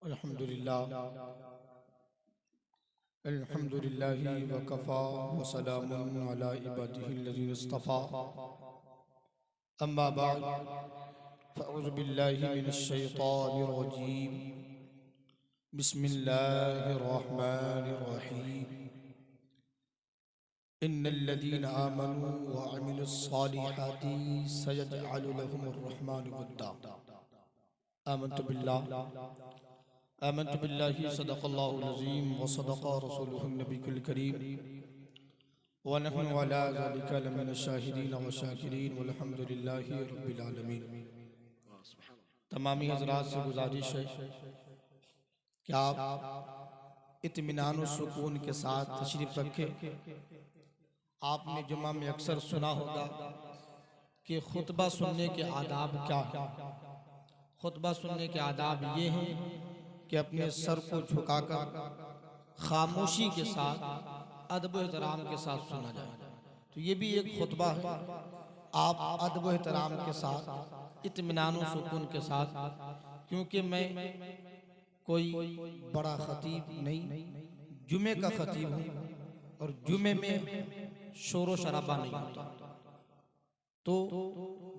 अल्हम्दुलिल्लाह अल्हम्दुलिल्लाहि वकफ़ा वसलामुन अला इबादिहिल्लज़ीना इस्तफ़ा अम्मा बअद फ़अऊज़ु बिल्लाहि मिनश शैतानिर रजीम बिस्मिल्लाहिर रहमानिर रहीम इन्नल्लज़ीना आमनू व अमिलुस्सालिहाति सयजअलु लहुमुर रहमानु वद्दा आमन्तु बिल्लाहि सदक़ल्लाहुल अज़ीम व सदक़ रसूलुहुन नबियुल करीम व नहनु अला ज़ालिका लमिनश शाहिदीन व शाकिरीन वल्हम्दुलिल्लाहि रब्बिल आलमीन। तमामी हज़रात से गुजारिश है कि आप इत्मीनान व सुकून के साथ तशरीफ़ रखें। आपने जुमा में अक्सर सुना होगा कि खुतबा सुनने के आदाब क्या है। खुतबा सुनने के आदाब ये हैं कि अपने सर को झुकाकर खामोशी के साथ अदब एहतराम के साथ सुना जाए। तो ये भी एक खुतबा है। आप अदब एहतराम के साथ इत्मीनान व सुकून के साथ, क्योंकि मैं कोई बड़ा खतीब नहीं, जुमे का खतीब हूँ और जुमे में शोर व शराबा नहीं होता। तो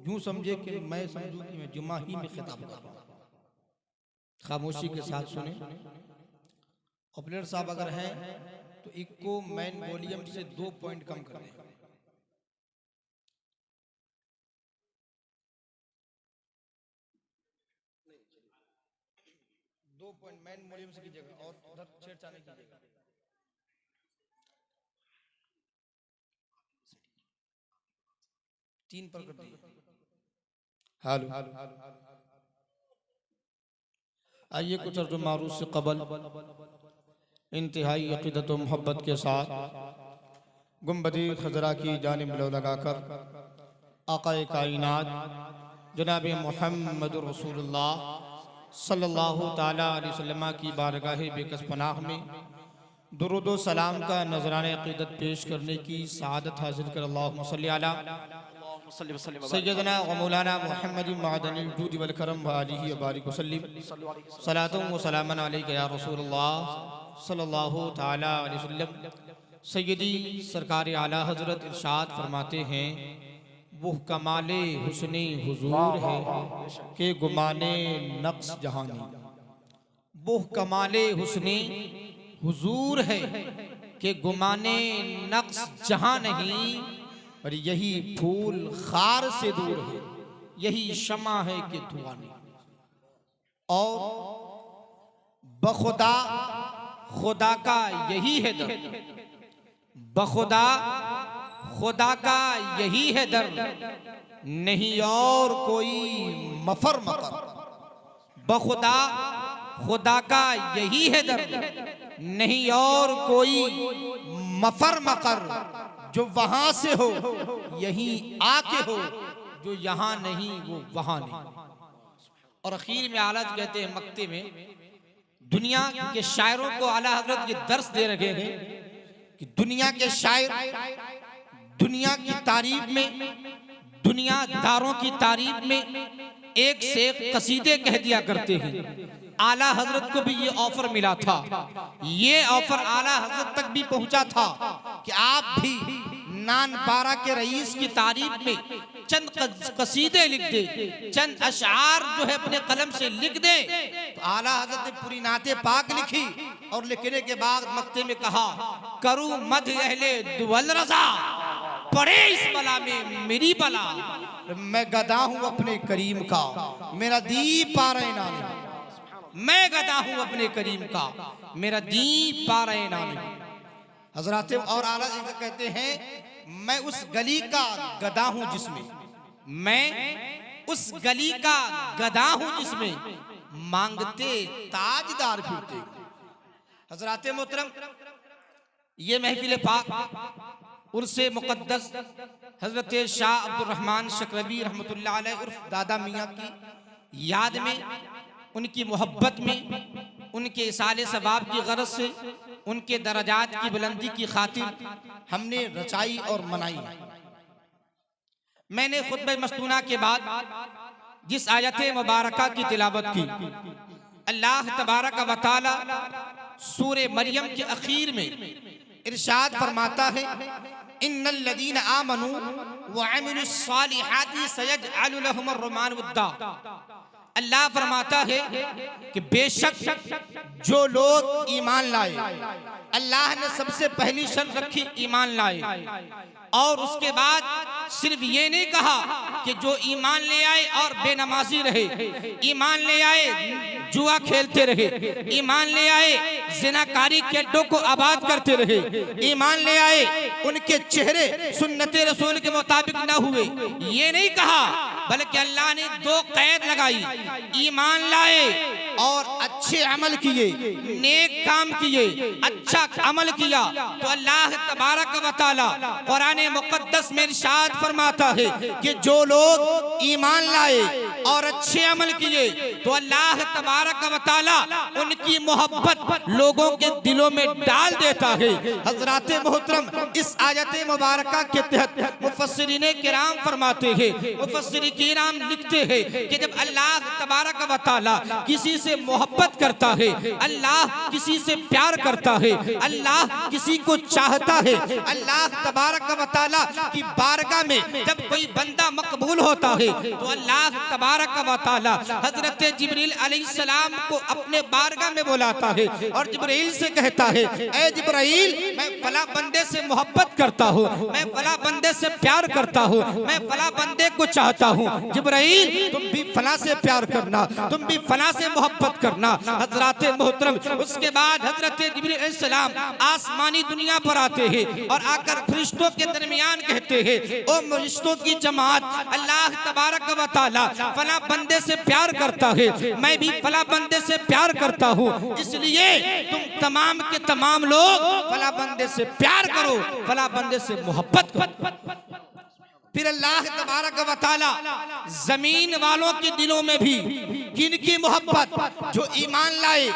यूं समझे कि मैं समझूं कि मैं जुमा ही में खिताब कर रहा हूं। खामोशी के साथ सुने। ऑपरेटर साहब अगर हैं तो इको मैन वॉल्यूम से 2 पॉइंट कम कर दें। दो पॉइंट मैन वॉल्यूम से कीजिएगा और उधर छेड़छाड़ नहीं कीजिएगा। तीन पर कर दिए। हेलो, आइए कुछ अर्ज़ मारूफ से कबल इंतहाई अक़ीदत व मोहब्बत के साथ गुंबदी खजरा की जानिब लो लगाकर आक़ाए कायनात जनाब मुहम्मदुर रसूलुल्लाह सल्लल्लाहु ताला अलैहि वसल्लम की बारगाह बेकस पनाह में दुरूद व सलाम का नजराने अक़ीदत पेश करने की सआदत हासिल कर अल्लाहुम्मा सल्ली अला सय्यदना व मौलाना मुहम्मद मअदनिल जूद वल करम व आलिहि व बारिक वसल्लिम सलातुन व सलामन अलैका या रसूलल्लाह सल्लल्लाहु ताला अलैहि वसल्लम। सय्यदी सरकार आला हजरत इरशाद फरमाते हैं, वो कमाले हुस्ने हुजूर है कि गुमाने नक्श जहानी। वो कमाले हुस्ने हुजूर है कि गुमाने नक्श जहां नहीं, और यही फूल खार से दूर है, यही शमा है कि धुआं नहीं। और बखुदा खुदा का यही है दर, बखुदा खुदा का यही है दर, नहीं और कोई मफर मकर। बखुदा खुदा का यही है दर, नहीं और कोई मफर मकर। जो वहां से हो यहीं आके हो, जो यहां नहीं वो वहां नहीं। और आखिर में आला कहते हैं मक्ते में दुनिया के शायरों को आला हजरत ये दर्स दे रहे हैं कि दुनिया के शायर दुनिया की तारीफ में, दुनियादारों की तारीफ में एक से एक कसीदे कह दिया करते हैं। आला हजरत को भी ये ऑफर मिला था, ये ऑफर आला हजरत तक भी पहुंचा था कि आप भी नान पारा के रईस की तारीफ में चंद कसीदे लिख दे, चंद अशआर जो है अपने कलम से लिख दे। तो आला हजरत ने पूरी नाते पाक लिखी और लिखने के बाद मक्ते में कहा, करूं मद अहले दुवल रजा, पड़े इस बला में मेरी बला। मैं गदा हूं अपने करीम का, मेरा दीप पा रहे नानी। मैं गदा हूं अपने करीम का, मेरा दीप पा रहे नानी। हजरत और आला कहते हैं, मैं उस गली का गदा हूं जिसमें, मैं उस गली का गदा हूं जिसमें मांगते ताजदार फिरते। हजरत मोहतरम, ये महफिल पाक उर्से मुक़द्दस हजरत शाह अब्दुल रहमान शकरवी रहमतुल्लाह अलैह उर्फ दादा मियाँ की याद में, उनकी मोहब्बत में, उनके इसाले सवाब की गरज से, उनके दरजात की बुलंदी की खातिर हमने रचाई और मनाई। मैंने खुतबे मस्तूना के बाद जिस आयत मुबारका की तिलावत की, अल्लाह तबारक व तआला सूरे मरियम के आखिर में इरशाद फरमाता है, इन्नल लदीना आमनू व अमिलुस सालिहाति सयजअलु लहुमुर रहमान वद्दा। अल्लाह फरमाता है कि बेशक जो लोग ईमान लाए, अल्लाह ने सबसे पहली शर्त रखी ईमान लाए, और उसके बाद सिर्फ ये नहीं कहा कि जो ईमान ले आए और बेनमाजी रहे, ईमान ले आए जुआ खेलते रहे, ईमान ले आए जिनाकारी के अड्डों को आबाद करते रहे, ईमान ले आए उनके चेहरे सुन्नते रसूल के मुताबिक ना हुए, ये नहीं कहा, बल्कि अल्लाह ने दो कैद लगाई, ईमान लाए और अच्छे अमल किए, नेक काम किए, अच्छा अमल किया, तो अल्लाह तबारक व तआला कुरान मुक़द्दस में इरशाद फरमाता है कि जो लोग ईमान लाए और अच्छे अमल किए तो अल्लाह तबारक व तआला उनकी मोहब्बत लोगों के दिलों में डाल देता है। हज़रात मोहतरम, इस आयत मुबारका के तहत मुफस्सिरीने किराम फरमाते हैं, मुफस्सिरीन किराम लिखते हैं कि जब अल्लाह तबारक व तआला किसी से मोहब्बत करता है, अल्लाह किसी से प्यार करता है, अल्लाह किसी को चाहता है, अल्लाह तबारक व तआला की बारगाह में जब कोई बंदा मकबूल होता है तो अल्लाह तबारक व तआला हजरत जिब्रील अलैहिस्सलाम को अपने बारगाह में बुलाता है और जिब्रील से कहता है, ए जिब्रील, मैं फला बंदे से मोहब्बत करता हूँ, मैं फला बंदे से प्यार करता हूँ, मैं फला बंदे को चाहता हूँ, जिब्रील तुम भी फला से प्यार करना, तुम भी फला से मोहब्बत करना। हजरत मोहतरम, उसके बाद हजरत जिब्रील अलैहिस्सलाम आसमानी दुनिया पर आते हैं और आकर फरिश्तों के दरमियान कहते हैं, ओ फरिश्तों की जमात, अल्लाह तबारक व तआला फला बंदे से प्यार करता है, मैं भी फला बंदे से प्यार करता हूँ, इसलिए तुम तमाम के तमाम लोग फला बंदे से प्यार करो, फला बंदे से मोहब्बत करो। फिर अल्लाह तबारक व तआला जमीन वालों के दिलों में भी किनकी मोहब्बत, जो ईमान लाए।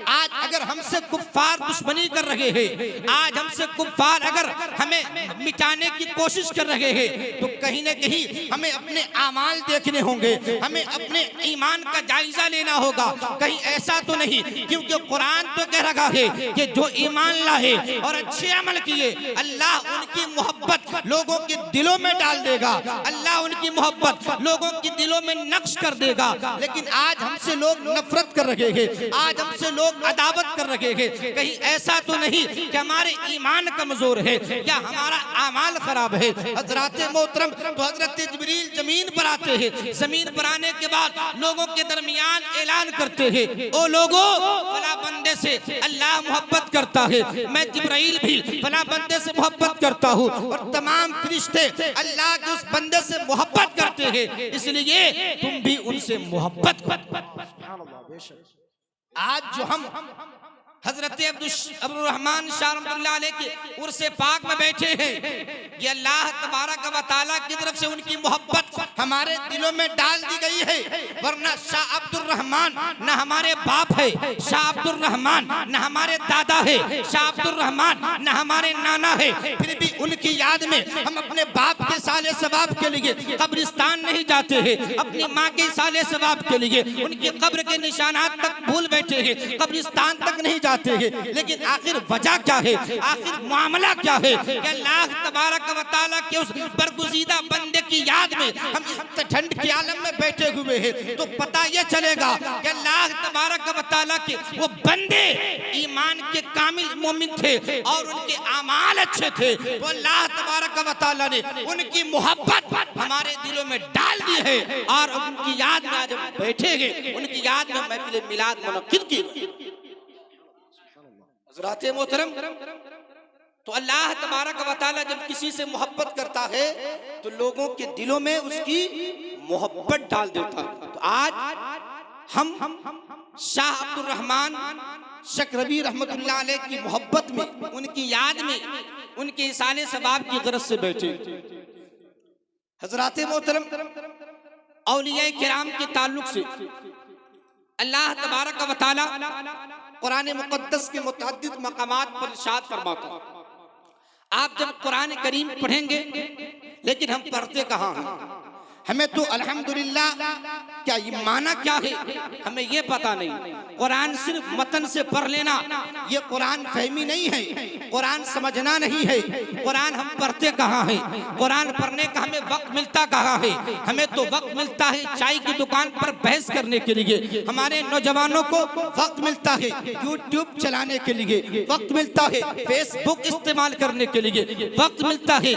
आज अगर हमसे कुफ्फार दुश्मनी कर रहे हैं, आज हमसे कुफ्फार अगर हमें मिटाने की कोशिश कर रहे हैं, तो कहीं न कहीं हमें अपने आमाल देखने होंगे, हमें अपने ईमान का जायजा लेना होगा। कहीं ऐसा तो नहीं, क्योंकि कुरान तो कह रहा है कि जो ईमान लाए और अच्छे अमल किए, अल्लाह उनकी मोहब्बत लोगों के दिलों में डाल देगा, अल्लाह उनकी मोहब्बत लोगों के दिलों में नक्श कर देगा। लेकिन आज हमसे लोग नफरत कर रहे हैं, आज हमसे लोग अदावत कर रहे हैं। कहीं ऐसा तो नहीं कि हमारे ईमान कमजोर है या हमारा आमाल खराब है। हजरत मोहतरम, तो हजरत जिब्रील जमीन पर आते हैं, जमीन पर आने के बाद लोगों के दरमियान ऐलान करते हैं, ओ लोगों, फला बंदे से अल्लाह मोहब्बत करता है, मैं जिब्रील भी फला बंदे से मोहब्बत करता हूँ, और तमाम फरिश्ते अल्लाह के उस बंदे से मोहब्बत करते हैं, इसलिए तुम भी उनसे मोहब्बत करो। आज जो हम हजरत अब्दुल रहमान शाह रहमतुल्लाह अलैह के उर्से पाक में बैठे हैं, ये अल्लाह तबारक व तआला की तरफ से उनकी मोहब्बत हमारे दिलों में डाल दी गई है। वरना शाह अब्दुल रहमान न हमारे बाप है, शाह अब्दुल रहमान न हमारे दादा है, शाह अब्दुल रहमान न हमारे नाना है, फिर भी उनकी याद में हम अपने बाप के साले सवाब के लिए कब्रिस्तान नहीं जाते हैं, अपनी माँ के साले सवाब के लिए उनकी कब्र के निशानात तक भूल बैठे हैं, कब्रिस्तान तक नहीं जाते हैं। लेकिन आखिर वजह क्या है, आखिर मामला क्या है कि अल्लाह तबारक व तआला के उस बरगुज़ीदा बंदे की याद में हम इस ठंड के आलम में बैठे हुए हैं, तो पता यह चलेगा कि अल्लाह तबारक व तआला के वो बंदे ईमान के कामिल मोमिन थे और उनके आमाल अच्छे थे, तो अल्लाह तबारक व तआला ने उनकी मोहब्बत हमारे दिलों में डाल दी है। और उनकी याद में आज हम बैठे हैं, उनकी याद में महफिल मिलाद मुनक्किद की। हज़रात मोहतरम, तो अल्लाह तबारक व तआला जब किसी से मोहब्बत करता है तो लोगों के दिलों में उसकी मोहब्बत डाल देता है। तो आज हम शाह अब्दुल रहमान शकरवी रहमतुल्लाह अलैह की मोहब्बत में, उनकी याद में, उनके इसाले सवाब की गरज से बैठे। हज़रात मोहतरम, औलिया किराम के ताल्लुक से अल्लाह तबारक व तआला कुरान मुक़द्दस के मुतअद्दिद मकामात पर इरशाद फरमाता है। आप जब कुरान करीम पढ़ेंगे, लेकिन हम पढ़ते कहाँ हैं? हमें तो अल्हम्दुलिल्लाह क्या ये माना क्या है हमें ये पता नहीं। कुरान सिर्फ मतन से पढ़ लेना ये कुरान फहमी नहीं है, कुरान समझना नहीं है। कुरान हम पढ़ते कहाँ है, कुरान पढ़ने का हमें वक्त मिलता कहाँ है। हमें तो वक्त मिलता है चाय की दुकान पर बहस करने के लिए, हमारे नौजवानों को वक्त मिलता है यूट्यूब चलाने के लिए, वक्त मिलता है फेसबुक इस्तेमाल करने के लिए, वक्त मिलता है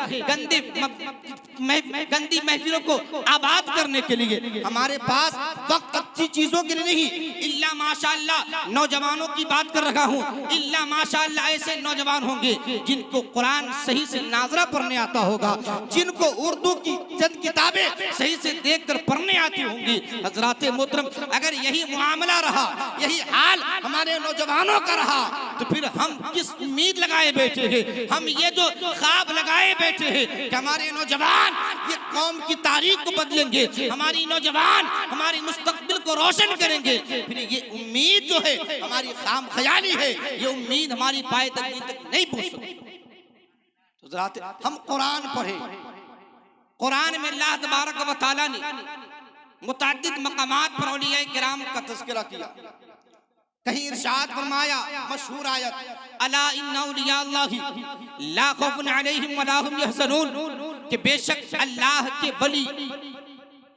गंदी महफिलों को आबाद करने के लिए। हमारे पास वक्त अच्छी चीजों के लिए नहीं। इल्ला माशाअल्लाह नौजवानों की बात कर रहा हूँ, इल्ला माशाअल्लाह ऐसे नौजवान होंगे जिनको कुरान सही से नाजरा पढ़ने आता होगा, जिनको उर्दू की चंद किताबें सही से देखकर पढ़ने आती होंगी। हजरात मोहतरम अगर यही मामला रहा, यही हाल हमारे नौजवानों का रहा तो फिर हम किस उम्मीद लगाए बैठे हैं, हम ये जो ख्वाब लगाए बैठे हैं कि हमारे नौजवान ये कौम की तारीख को बदलेंगे, हमारी नौजवान हमारी मुस्तकबिल को रोशन करेंगे, फिर ये उम्मीद जो है हमारी खाम ख्याली है, ये उम्मीद हमारी पाए तक नहीं पहुंच सकती। तो जरा हम कुरान पढ़े। कुरान में अल्लाह तबारक व तआला ने मुतअद्दिद मकामात पर औलिया किराम का तज़किरा किया। कहीं इरशाद फरमाया मशहूर आयत, अला इन्ना औलिया अल्लाहि ला खौफुन अलैहिम वला हुम यहज़नून, कि बेशक अल्लाह के वली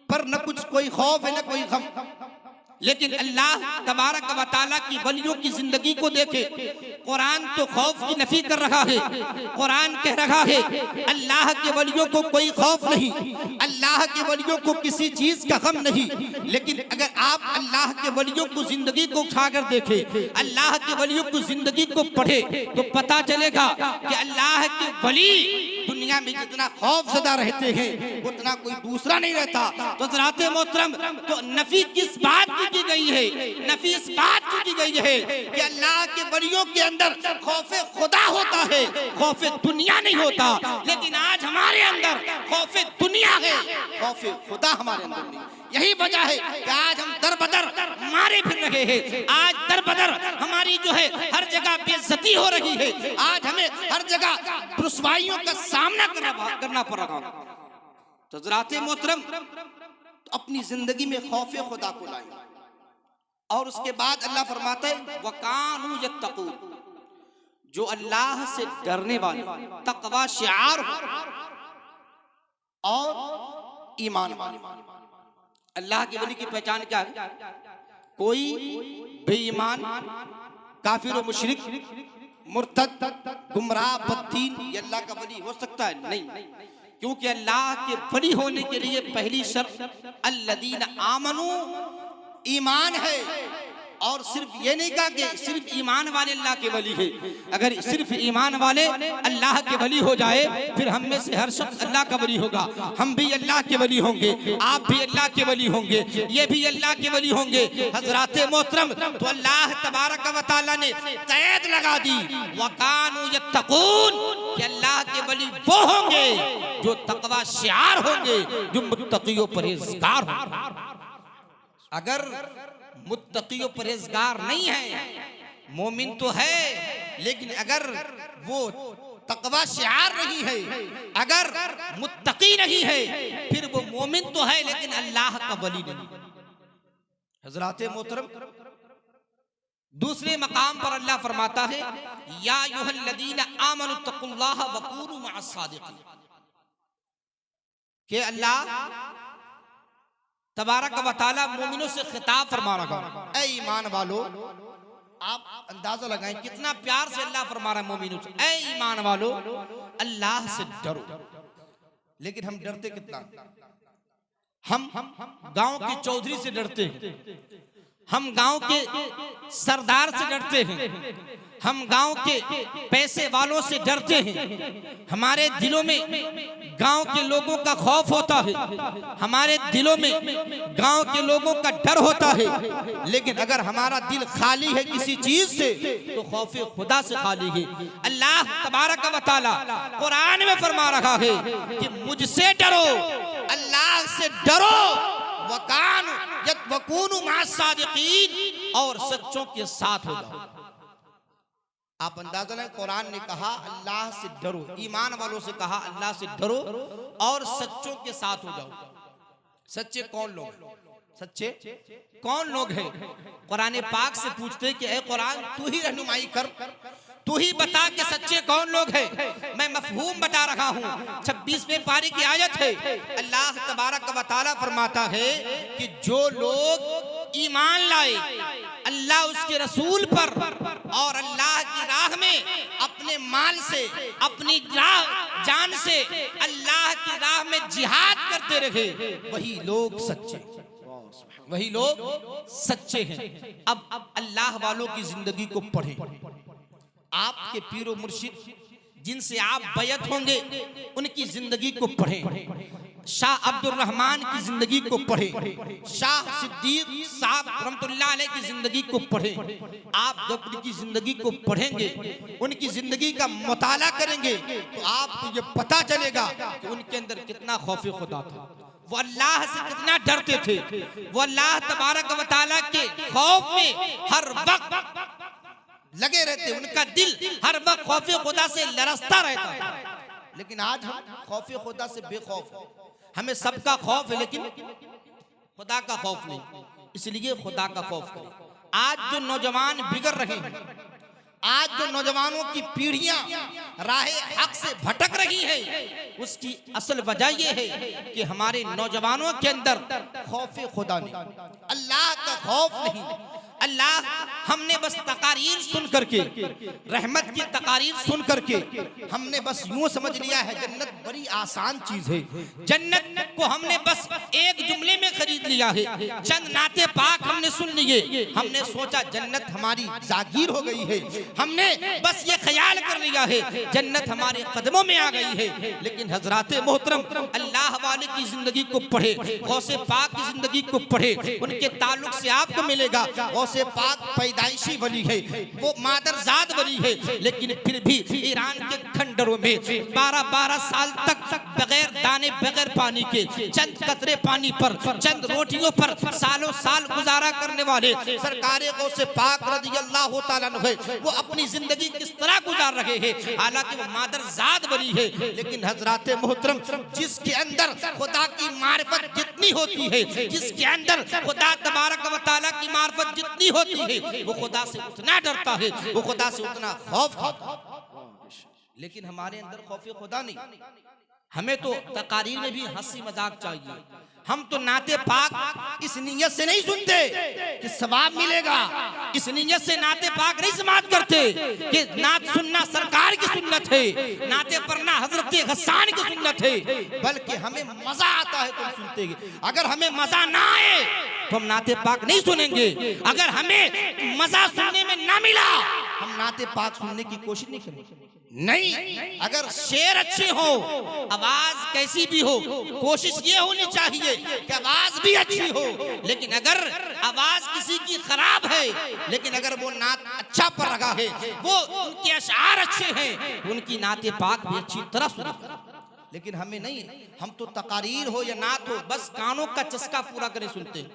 पर न कुछ कोई खौफ है न कोई गम। लेकिन अल्लाह तबारक व तआला की वलियों की जिंदगी को देखे, कुरान तो खौफ की नफी कर रहा है। कुरान कह रहा है अल्लाह के वलियों को कोई खौफ नहीं, अल्लाह के वलियों को किसी चीज का गम नहीं। लेकिन अगर आप अल्लाह के वलियों को जिंदगी को उठाकर देखे, अल्लाह के वलियों को जिंदगी को पढ़े तो पता चलेगा कि अल्लाह के वली दुनिया में जितना खौफजदा रहते हैं उतना कोई दूसरा नहीं रहता। तो हज़रात मोहतरम तो नफी किस बात की गई है, नफी इस बात की गई है कि अल्लाह के वलियों के अंदर खौफे खुदा होता है, खौफे दुनिया नहीं होता। लेकिन आज हमारे अंदर खौफे दुनिया है, खौफे खुदा हमारे अंदर नहीं। यही वजह है कि आज हम दर बदर मारे फिर रहे हैं, आज दर बदर हमारी जो है हर जगह बेइज्जती हो रही है, आज हमें हर जगह रुसवाइयों का सामना करना पड़ रहा है। तो हज़रात मोहतरम अपनी जिंदगी में खौफे खुदा को लाएं। और उसके बाद अल्लाह फरमाता है वकानू यत्तकून, जो अल्लाह से डरने वाले, तकवा शिआर और ईमान वाले। अल्लाह के वली की पहचान क्या है? कोई बेईमान, काफिर और मुशरिक, मुर्तद, गुमराह, बददीन ये अल्लाह का वली हो सकता है? नहीं, क्योंकि अल्लाह के वली होने के लिए पहली शर्त अल्लदीन आमनू, ईमान है। और सिर्फ ये नहीं कहा कि सिर्फ ईमान वाले अल्लाह के वली है। अगर सिर्फ ईमान वाले अल्लाह के वली हो जाए फिर हम में से हर शख्स अल्लाह का वली होगा। हम भी अल्लाह के वली होंगे, आप भी अल्लाह के वली होंगे, ये भी अल्लाह के वली होंगे। हजरात मोहतरम तो अल्लाह तबारक व तआला ने क़ैद लगा दी वकानू यत्तकून, कि अल्लाह के वली वो होंगे जो तकवा शिआर होंगे, जो मुत्तकी और परहेजगार होंगे। अगर मुत्तकी और परहेजगार नहीं है, मोमिन तो है लेकिन अगर वो तकवा शिआर नहीं है, अगर मुत्तकी नहीं है, फिर वो मोमिन तो है लेकिन अल्लाह का वली नहीं। हज़रात मोहतरम दूसरे मकाम पर अल्लाह फरमाता है या अय्युहल्लज़ीना आमनू तक़ुल्लाह वकूनू मअस-सादिक़ीन, कि अल्लाह तबारक व तआला मोमिनों से खिताब फरमा रहा है, ऐ ईमान वालो। आप अंदाजा लगाएं कितना प्यार से अल्लाह फरमा रहा है मोमिनों से, ऐ ईमान वालो अल्लाह से डरो। लेकिन हम डरते कितना? हम गांव के चौधरी से डरते हैं, हम गांव के सरदार से डरते हैं, हम गांव के पैसे वालों से डरते हैं। हमारे दिलों में गांव के लोगों का खौफ होता है, हमारे दिलों में गांव के लोगों का डर होता है। लेकिन अगर हमारा दिल खाली है किसी चीज से तो खौफे खुदा से खाली है। अल्लाह तबारक व तआला कुरान में फरमा रहा है कि मुझसे डरो, अल्लाह से डरो, वकूनू मअस-सादिक़ीन, और सच्चों के साथ हो जाओ। आप अंदाजा लें, कुरान ने कहा अल्लाह से डरो, ईमान वालों से कहा अल्लाह से डरो और सच्चों के साथ हो जाओ। सच्चे कौन लोग? सच्चे कौन लोग हैं? कुरान पाक से पूछते कि ए कुरान तू ही रहनुमाई कर, तू ही बता कि सच्चे कौन लोग हैं। मैं मफहूम बता रहा हूँ। 26वें पारी की आयत है, अल्लाह तबारक व तआला फरमाता है कि जो लोग ईमान लाए अल्लाह उसके रसूल पर और अल्लाह की राह में अपने माल से, अपनी जान से अल्लाह की राह में जिहाद करते रहे, वही लोग सच्चे, वही लोग सच्चे हैं। अब अल्लाह वालों की जिंदगी को पढ़ें। आपके पीरो मुर्शिद जिनसे आप बैत होंगे उनकी जिंदगी को पढ़ें। शाह अब्दुल रहमान की जिंदगी को पढ़ें, शाह सिद्दीक साहब रहमतुल्लाह अलैह की जिंदगी को पढ़ें। आप जब उनकी जिंदगी को पढ़ेंगे, उनकी जिंदगी का मुताला करेंगे, तो आपको ये पता चलेगा कि उनके अंदर कितना खौफ खुदा था, वो अल्लाह से कितना डरते थे, वो अल्लाह तबारक व तआला के खौफ में हर वक्त लगे रहते, उनका दिल हर वक्त खौफे खुदा से लरसता रहता। लेकिन आज हम खौफे खुदा से बेखौफ, हमें सबका खौफ है लेकिन खुदा का खौफ नहीं, इसलिए खुदा का खौफ करें। आज जो नौजवान बिगड़ रहे हैं, आज जो नौजवानों की पीढ़ियां राहे हक से भटक रही है, उसकी असल वजह यह है कि हमारे नौजवानों के अंदर खौफे खुदा नहीं, अल्लाह का खौफ नहीं। अल्लाह हमने बस तकारीर सुन करके, रहमत की तकारीर सुन करके हमने बस यूं समझ लिया है जन्नत बड़ी आसान चीज है, जन्नत को हमने बस एक जुमले में खरीद लिया है। चंद नाते पाक हमने सुन लिए, हमने सोचा जन्नत हमारी जागीर हो गई है, हमने बस ये ख्याल कर लिया है जन्नत हमारे कदमों में आ गई है। लेकिन हजराते मोहतरम, अल्लाह वाले की जिंदगी को पढ़े, गौसे पाक की जिंदगी को पढ़े, उनके ताल्लुक से आपको मिलेगा गौसे पाक पैदाइशी वली है, वो मादरजाद वली है, लेकिन फिर भी ईरान के खंडरों में 12-12 साल तक बगैर दाने बगैर पानी के, चंद कतरे पानी पर, चंद रोटियों पर सालों साल गुजारा करने वाले सरकारे गौसे पाक रज़ियल्लाहु ताला अन्हु है, वो अपनी जिंदगी किस तरह गुजार रहे हैं। हालांकि वो मादरजाद वली है, लेकिन हजराते मोहतरम, जिसके अंदर खुदा की मारिफत जितनी होती है, जिसके अंदर खुदा तबारक व तआला की मारिफत जितनी होती है, वो खुदा से उतना डरता है, वो खुदा से उतना खौफ खाता है। लेकिन हमारे अंदर खौफ खुदा नहीं। हमें तो तकारीर में भी हंसी मजाक चाहिए। हम तो नाते पाक इस नीयत से नहीं सुनते कि सवाब मिलेगा, इस नीयत से नाते पाक नहीं समाप्त करते कि नात सुनना सरकार की सुन्नत है, नाते पढ़ना हजरत गस्सान की सुन्नत है, बल्कि हमें मजा आता है तो सुनते हैं। अगर हमें मजा ना आए तो हम नाते पाक नहीं सुनेंगे। अगर हमें मजा सुनने में ना मिला, हम नाते पाक सुनने की कोशिश नहीं करेंगे। नहीं, अगर शेर अच्छे हो, आवाज कैसी भी हो, कोशिश ये होनी चाहिए कि आवाज भी अच्छी हो। लेकिन अगर आवाज किसी की खराब है, लेकिन अगर वो नात अच्छा पढ़ रहा है, वो उनके अशआर अच्छे हैं, उनकी नाते पाक भी अच्छी तरह सुने। लेकिन हमें नहीं, हम तो तकारीर हो या नात हो, बस कानों का चस्का पूरा करें सुनते,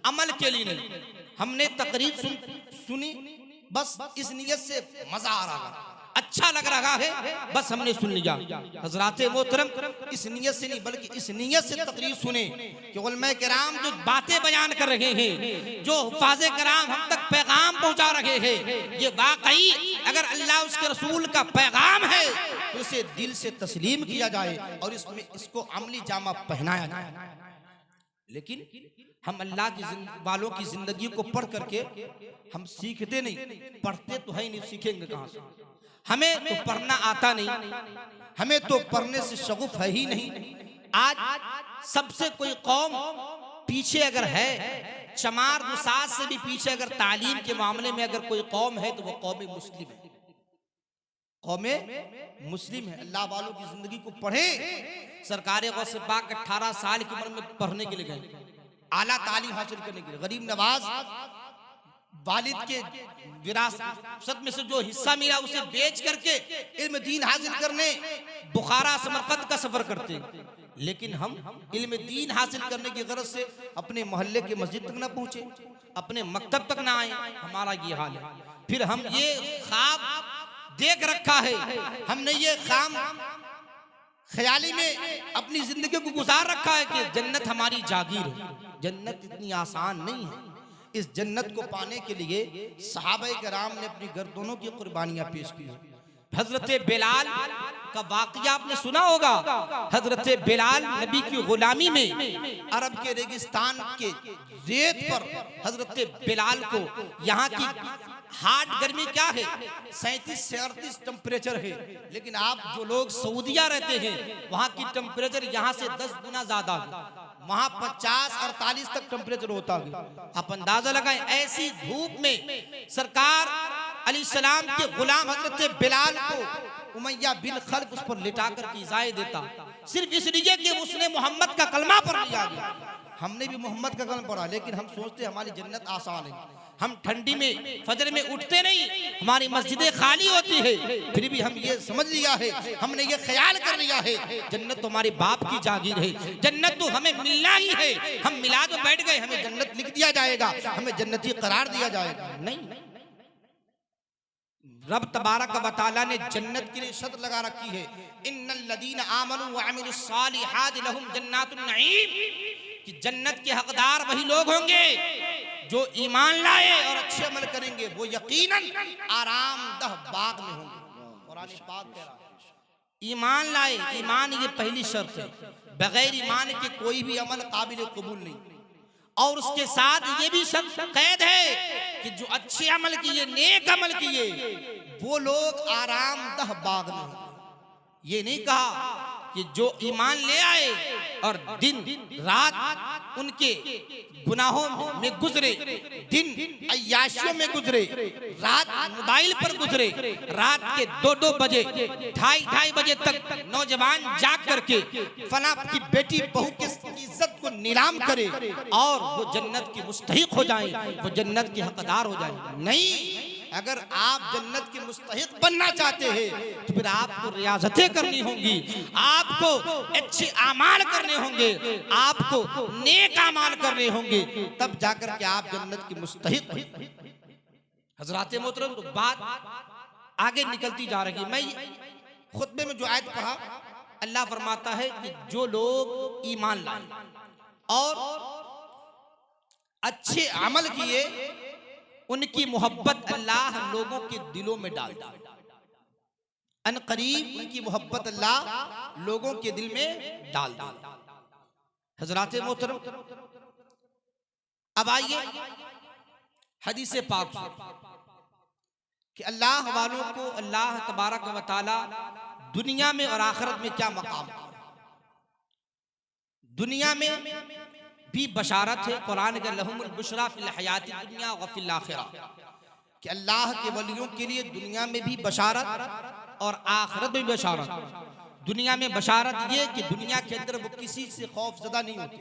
अमल के लिए नहीं। हमने तकरीर सुनी बस इस नियत से मजा आ रहा, अच्छा लग रहा है, बस हमने सुन लिया। हजराते मोहतरम, इस नियत से नहीं बल्कि इस नियत से तकरीर सुने कि उलमाए किराम जो बातें बयान कर रहे हैं, जो हुफ़ाज़े किराम हम तक पैगाम पहुंचा रहे हैं, ये वाकई अगर अल्लाह उसके रसूल का पैगाम है तो इसे दिल से तस्लीम किया जाए और इसमें इसको अमली जामा पहनाया जाए। लेकिन हम अल्लाह की वालों की जिंदगी को पढ़ करके हम सीखते नहीं, पढ़ते तो है नहीं, सीखेंगे कहां से? हमें तो पढ़ना आता नहीं, हमें तो पढ़ने से शगुफ है ही नहीं। आज सबसे कोई कौम पीछे अगर है, चमार दुसाद से भी पीछे अगर तालीम के मामले में अगर कोई कौम है तो वो कौम मुस्लिम है, कौम मुस्लिम है। अल्लाह वालों की जिंदगी को पढ़े। सरकार गौसे पाक 18 साल की उम्र में पढ़ने के लिए गए, आला तालीम हासिल करने के लिए। गरीब नवाज वालिद के विरासत में से जो हिस्सा मिला उसे बेच करके इल्म दीन हासिल करने बुखारा समरकंद का सफर करते। लेकिन हम इल्म दीन हासिल करने की गरज से अपने मोहल्ले के मस्जिद तक ना पहुंचे, अपने मकतब तक ना आए। हमारा ये हाल है। फिर हम ये ख्वाब देख रखा है, हमने ये ख्याली में अपनी जिंदगी को गुजार रखा है कि जन्नत हमारी जागीर है। जन्नत इतनी आसान नहीं है। इस जन्नत को पाने के लिए सहाबाए किराम ने अपनी गर्दनों की कुर्बानियां पेश की। हजरत बिलाल का वाकया आपने सुना होगा। हजरत बिलाल नबी की गुलामी में अरब के रेगिस्तान के रेत पर हजरत बिलाल को, यहाँ की हार्ड गर्मी क्या है, 37 से 38 टेम्परेचर है, लेकिन आप जो लोग सऊदिया रहते हैं वहाँ की टेम्परेचर यहाँ से 10 गुना ज्यादा है। वहाँ 50-48 तक टेम्परेचर होता है। आप अंदाजा लगाएं, ऐसी धूप में सरकार अलैहिस्सलाम के गुलाम हजरत बिलाल को उमैया बिन खल्फ उस पर लिटा कर की इजाज़त देता, सिर्फ इसलिए कि उसने मोहम्मद का कलमा पढ़ लिया। हमने भी मोहम्मद का कलमा पढ़ा, लेकिन हम सोचते हमारी जन्नत आसान है। हम ठंडी में फजर में उठते नहीं, हमारी मस्जिदें खाली होती है, फिर भी हम ये समझ लिया है, हमने ये ख्याल कर लिया है जन्नत तो हमारे बाप की जागीर है, जन्नत तो हमें मिलना ही है। हम मिलाद में बैठ गए, हमें जन्नत लिख दिया जाएगा, हमें जन्नती करार दिया जाएगा। नहीं, रब तबारक व तआला ने जन्नत के लिए शर्त लगा रखी है, इन्नल लदीना आमनू व अमिलुस सालिहात लहुम जन्नातुन नईम, कि जन्नत के हकदार वही लोग होंगे जो ईमान लाए और अच्छे अमल करेंगे, वो यकीनन आरामदह बाग में होंगे। कुरान पाक कह रहा है ईमान लाए, ईमान ये पहली शर्त है, बगैर ईमान के कोई भी अमल काबिल कबूल नहीं। और उसके साथ ये भी शर्त कैद है कि जो अच्छे अमल किए, नेक अमल किए, वो लोग आरामदह बाग में होंगे। ये नहीं कहा कि जो ईमान ले आए और दिन रात उनके गुनाहों में गुजरे, दिन अय्याशियों में गुजरे, रात मोबाइल पर गुजरे, रात के 2-2 बजे 2:30 बजे तक नौजवान जाग करके फला की बेटी बहू की इज्जत को नीलाम करे और वो जन्नत की मुस्तहिक हो जाए, वो जन्नत के हकदार हो जाए। नहीं, अगर आप जन्नत के मुस्तहिक बनना चाहते हैं तो फिर आपको रियाजतें करनी होंगी, आपको अच्छे आमाल करने होंगे, आपको नेक आमाल करने होंगे, तब जाकर के आप जन्नत की मुस्तहिक। हजरात मोहतरम, तो बात आगे निकलती जा रही है। मैं खुतबे में जो आयत पढ़ा, अल्लाह फरमाता है कि जो लोग ईमान लाए और अच्छे अमल किए, उनकी मोहब्बत अल्लाह लोगों के दिलों में डाल दे। अनकरीब उनकी मोहब्बत अल्लाह लोगों के दिल में डाल दे। हजरात मोहतरम, अब आइए हदीस पाक कि अल्लाह वालों को अल्लाह तबारक व तआला दुनिया में और आखिरत में क्या मकाम है। दुनिया में भी बशारत है, कुरान के लहुमुल बुशरा फिल हयातिद दुनिया व फिल आखिरा, कि अल्लाह के वलियों के लिए दुनिया में भी बशारत और आखिरत में भी बशारत। दुनिया में बशारत ये कि दुनिया के अंदर वो किसी से खौफजदा नहीं होती,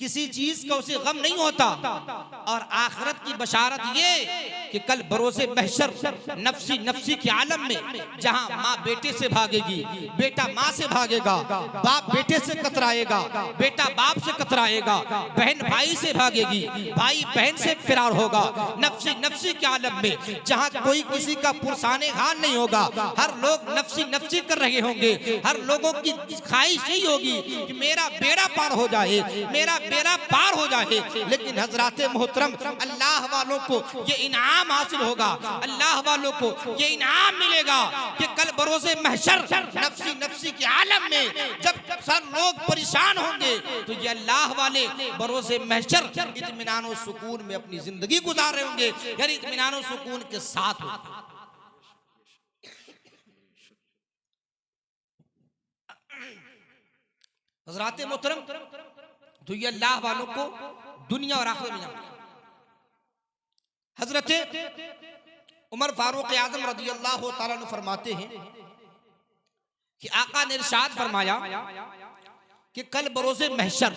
किसी चीज का उसे गम नहीं होता। और आखिरत की बशारत ये कि कल बरोज़े महशर नफ्सी नफ्सी के आलम में जहां माँ बेटे से भागेगी, बेटा माँ से भागेगा, बाप बेटे से कतराएगा, बेटा बाप से कतराएगा, बहन भाई से भागेगी, भाई बहन से फिरार होगा। नफ्सी नफ्सी के आलम में जहां कोई किसी का पुरसाने हाल नहीं होगा, हर लोग नफ्सी नफ्सी कर रहे होंगे, हर लोगों की ख्वाहिश यही होगी कि मेरा बेड़ा पार हो जाए, मेरा बेड़ा पार हो जाए। लेकिन हजराते मोहतरम, अल्लाह वालों को ये इनाम हासिल होगा, अल्लाह वालों को ये इनाम मिलेगा कि कल बरोज़े महशर नफ्सी नफ्सी के आलम में जब सब लोग परेशान होंगे तो ये अल्लाह वाले बरोज़े महशर इत्मीनान और सुकून में अपनी जिंदगी गुजार रहे होंगे, यानी इत्मीनान और सुकून के साथ होंगे। हजराते मोहतरम, तो ये अल्लाह वालों को दुनिया और आखिरत में। हजरत उमर फारूक आजम रज़ी अल्लाह तआला अन्हु फरमाते हैं कि आका ने इरशाद फरमाया कि कल बरोज़े महशर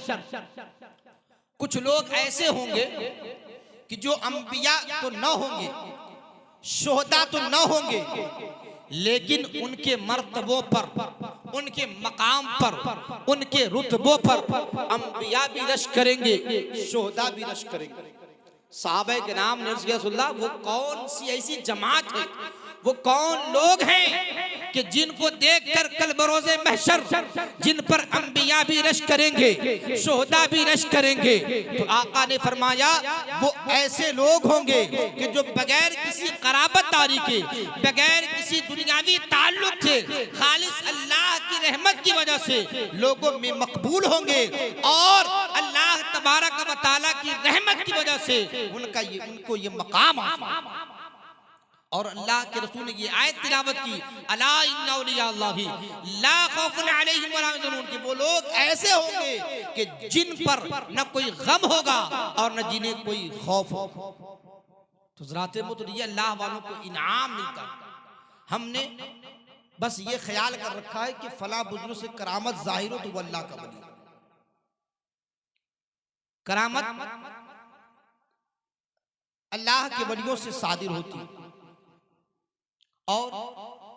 कुछ लोग ऐसे होंगे कि जो अंबिया तो न होंगे, शोहदा तो न होंगे, लेकिन उनके मर्तबों पर, उनके मकाम पर, उनके रुतबों पर अंबिया भी रश करेंगे, शोहदा भी रश करेंगे। सहाबा के नाम ने वो कौन सी ऐसी जमात है, वो कौन लोग हैं कि जिनको देखकर कल बरोज़े महशर जिन पर अंबिया भी रश करेंगे, शोहदा भी रश करेंगे। तो आका ने फरमाया वो ऐसे लोग होंगे कि जो बगैर किसी कराबतदारी के, बगैर किसी दुनियावी ताल्लुक के, खालिस अल्लाह की रहमत की वजह से लोगों में मकबूल होंगे और अल्लाह तबारक व तआला की रहमत की वजह से उनको ये मकाम और अल्लाह के रसूल ने ये आयत तिलावत की, अला इन्ना औलिया अल्लाहि ला खौफुन अलैहिम वला हुम यहज़नून, कि वो लोग ऐसे होंगे कि जिन पर न कोई गम होगा और न जिन्हें कोई खौफ होगा। तो ज़रात मुतअल्लिक़ अल्लाह वालों को इनाम मिलता है। हमने बस ये ख्याल कर रखा है कि फला बुजुर्ग से करामत जाहिर हो तो वो अल्लाह का वली। करामत अल्लाह के वलियों से सादिर होती है और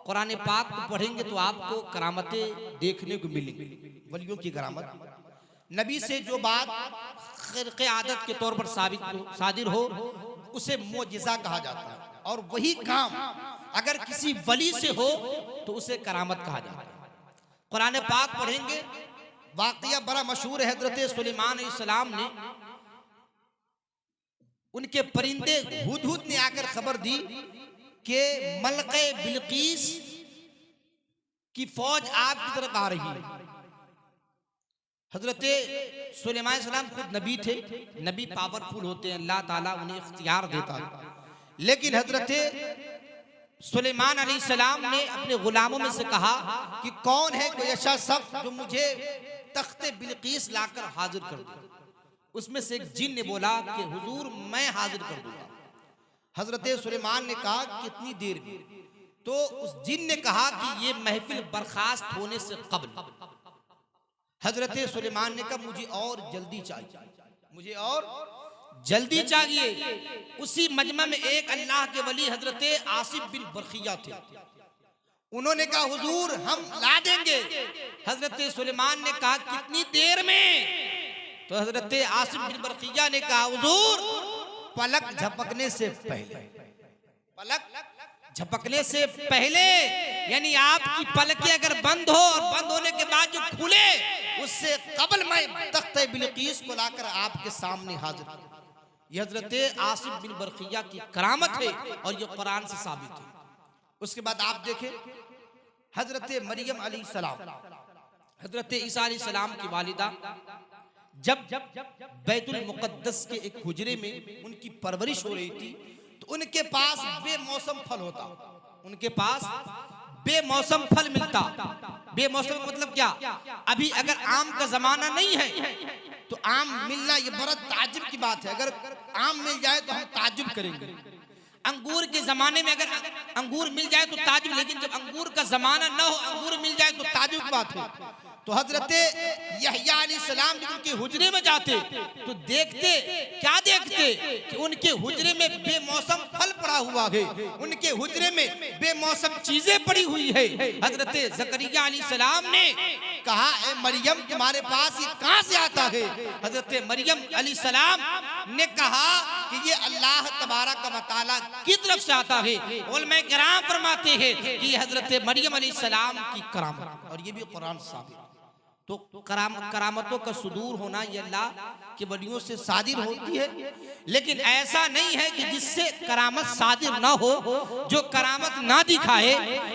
कुरान पाक को पढ़ेंगे तो आपको करामतें देखने को मिलेंगी। वलियों की करामत, नबी से जो बात खिरक़े आदत के तौर पर सादिर हो उसे मोजिज़ा कहा जाता है, और वही काम अगर किसी वली से हो तो उसे करामत कहा जाता है। कुरान पाक पढ़ेंगे, वाक़या बड़ा मशहूर है। हज़रत सुलेमान अलैहिस्सलाम ने, उनके परिंदे हुदहुद ने आकर खबर दी कि मलके बिल्कीस की फौज आपकी तरफ आ रही है। हजरत सुलेमान अलैहिस्सलाम खुद नबी थे, नबी पावरफुल होते हैं, अल्लाह ताला उन्हें इख्तियार देता है। लेकिन हजरत सुलेमान अलैहिस्सलाम ने अपने गुलामों में से कहा कि कौन है कोई ऐसा शख्स जो मुझे तख्ते बिल्कीस लाकर हाजिर कर दे। उसमें से एक जिन ने बोला कि हुजूर मैं हाजिर कर दूंगा। हजरत सुलेमान ने कहा कितनी देर में? तो उस जिन ने कहा कि ये महफिल बर्खास्त होने से कब्ल। हजरत सुलेमान ने कहा मुझे और जल्दी चाहिए, मुझे और जल्दी चाहिए। उसी मजमा में एक अल्लाह के वली हजरत आसिफ बिन बरखिया थे। उन्होंने कहा हुजूर हम ला देंगे। हजरत सुलेमान ने कहा कितनी देर में? तो हजरत आसिफ बिन बरखिया ने कहा हुजूर पलक झपकने से पहले, पलक झपकने से पहले, यानी आपकी पलकें अगर बंद हो और बंद होने के बाद जो खुले उससे कबल मैं तख्ते बिल्कीस को लाकर आपके सामने हाजिर करूं। यह हजरत आसिफ बिन बरखिया की करामत है और यह कुरान से साबित है। उसके बाद आप देखें हजरत मरियम अलैहिस्सलाम, हजरत ईसा अलैहिस्सलाम की वालिदा, जब बैतुल मुक़द्दस के एक हुजरे में उनकी परवरिश हो रही थी तो उनके पास बेमौसम फल होता, उनके पास बेमौसम फल मिलता। बेमौसम मतलब क्या? अभी अगर आम का जमाना नहीं है तो आम मिलना ये बड़ा ताज्जुब की बात है। अगर आम मिल जाए तो हम ताज्जुब करेंगे। अंगूर के जमाने में अगर अंगूर मिल जाए तो ताज्जुब, लेकिन जब अंगूर का जमाना न हो अंगूर मिल जाए तो ताज्जुब की बात है। तो हजरत यहया अलैहिस्सलाम जब उनके हुजरे में जाते तो देखते, क्या देखते कि उनके हुजरे में बेमौसम फल पड़ा हुआ है, उनके हुजरे में बेमौसम चीजें पड़ी हुई है। हजरत ज़करिया अलैहिस्सलाम ने कहा ए मरियम तुम्हारे पास ये कहां से आता है? हजरत मरियम अलैहिस्सलाम ने कहा कि ये अल्लाह तबारक व तआला की तरफ से आता है। उलमा किराम फरमाते हैं कि हजरत मरियम अलैहिस्सलाम की करामत, और ये भी कुरान साबित। तो करामतों का सुदूर होना ये अल्लाह के वलियों से सादिर होती है, लेकिन ऐसा नहीं है कि जिससे करामत सादिर ना हो, जो करामत ना दिखाए,